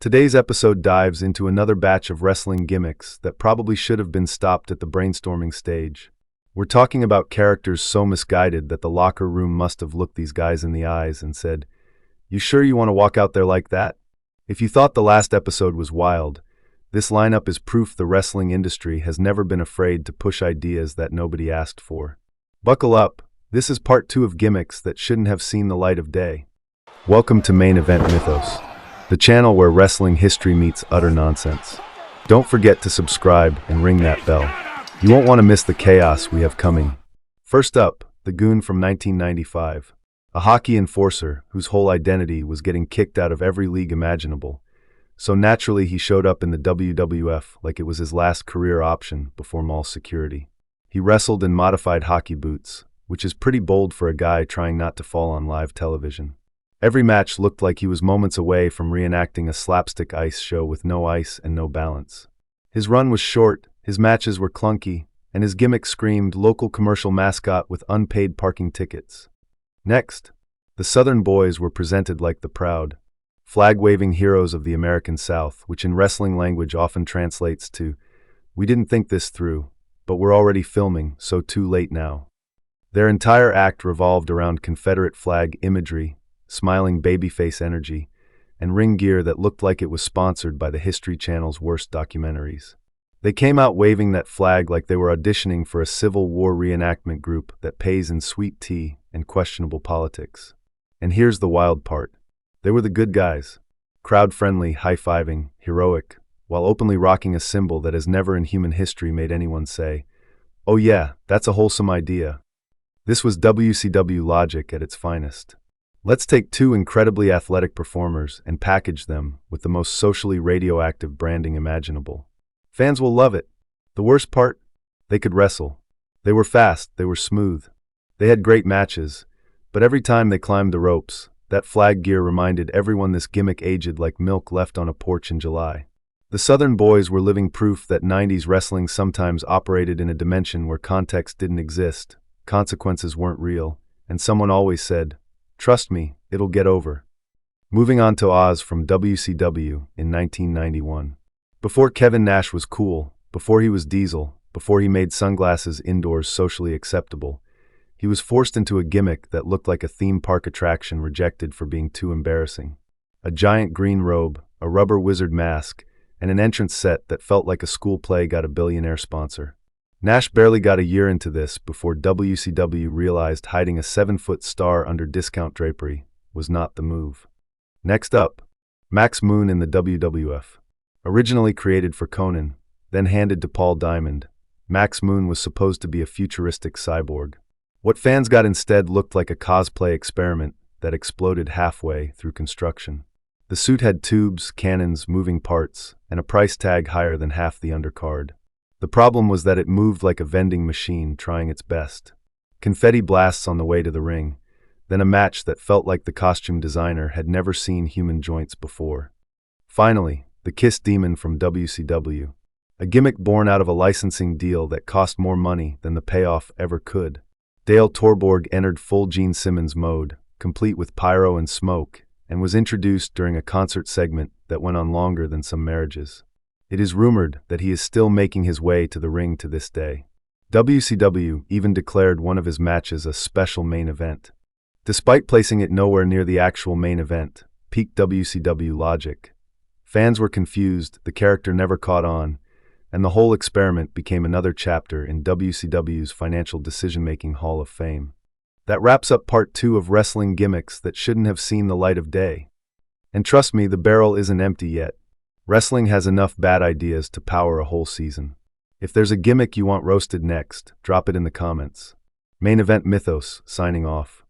Today's episode dives into another batch of wrestling gimmicks that probably should have been stopped at the brainstorming stage. We're talking about characters so misguided that the locker room must have looked these guys in the eyes and said, "You sure you want to walk out there like that?" If you thought the last episode was wild, this lineup is proof the wrestling industry has never been afraid to push ideas that nobody asked for. Buckle up, this is part 2 of gimmicks that shouldn't have seen the light of day. Welcome to Main Event Mythos, the channel where wrestling history meets utter nonsense. Don't forget to subscribe and ring that bell. You won't want to miss the chaos we have coming. First up, the Goon from 1995. A hockey enforcer whose whole identity was getting kicked out of every league imaginable. So naturally he showed up in the WWF like it was his last career option before mall security. He wrestled in modified hockey boots, which is pretty bold for a guy trying not to fall on live television. Every match looked like he was moments away from reenacting a slapstick ice show with no ice and no balance. His run was short, his matches were clunky, and his gimmick screamed local commercial mascot with unpaid parking tickets. Next, the Southern Boys were presented like the proud, flag-waving heroes of the American South, which in wrestling language often translates to, "We didn't think this through, but we're already filming, so too late now." Their entire act revolved around Confederate flag imagery, smiling babyface energy, and ring gear that looked like it was sponsored by the History Channel's worst documentaries. They came out waving that flag like they were auditioning for a Civil War reenactment group that pays in sweet tea and questionable politics. And here's the wild part. They were the good guys, crowd-friendly, high-fiving, heroic, while openly rocking a symbol that has never in human history made anyone say, "Oh yeah, that's a wholesome idea." This was WCW logic at its finest. Let's take two incredibly athletic performers and package them with the most socially radioactive branding imaginable. Fans will love it. The worst part? They could wrestle. They were fast, they were smooth. They had great matches, but every time they climbed the ropes, that flag gear reminded everyone this gimmick aged like milk left on a porch in July. The Southern Boys were living proof that 90s wrestling sometimes operated in a dimension where context didn't exist, consequences weren't real, and someone always said, "Trust me, it'll get over." Moving on to Oz from WCW in 1991. Before Kevin Nash was cool, before he was Diesel, before he made sunglasses indoors socially acceptable, he was forced into a gimmick that looked like a theme park attraction rejected for being too embarrassing. A giant green robe, a rubber wizard mask, and an entrance set that felt like a school play got a billionaire sponsor. Nash barely got a year into this before WCW realized hiding a 7-foot star under discount drapery was not the move. Next up, Max Moon in the WWF. Originally created for Conan, then handed to Paul Diamond, Max Moon was supposed to be a futuristic cyborg. What fans got instead looked like a cosplay experiment that exploded halfway through construction. The suit had tubes, cannons, moving parts, and a price tag higher than half the undercard. The problem was that it moved like a vending machine trying its best. Confetti blasts on the way to the ring, then a match that felt like the costume designer had never seen human joints before. Finally, the Kiss Demon from WCW, a gimmick born out of a licensing deal that cost more money than the payoff ever could. Dale Torborg entered full Gene Simmons mode, complete with pyro and smoke, and was introduced during a concert segment that went on longer than some marriages. It is rumored that he is still making his way to the ring to this day. WCW even declared one of his matches a special main event. Despite placing it nowhere near the actual main event, peak WCW logic, fans were confused, the character never caught on, and the whole experiment became another chapter in WCW's financial decision-making Hall of Fame. That wraps up part 2 of wrestling gimmicks that shouldn't have seen the light of day. And trust me, the barrel isn't empty yet. Wrestling has enough bad ideas to power a whole season. If there's a gimmick you want roasted next, drop it in the comments. Main Event Mythos, signing off.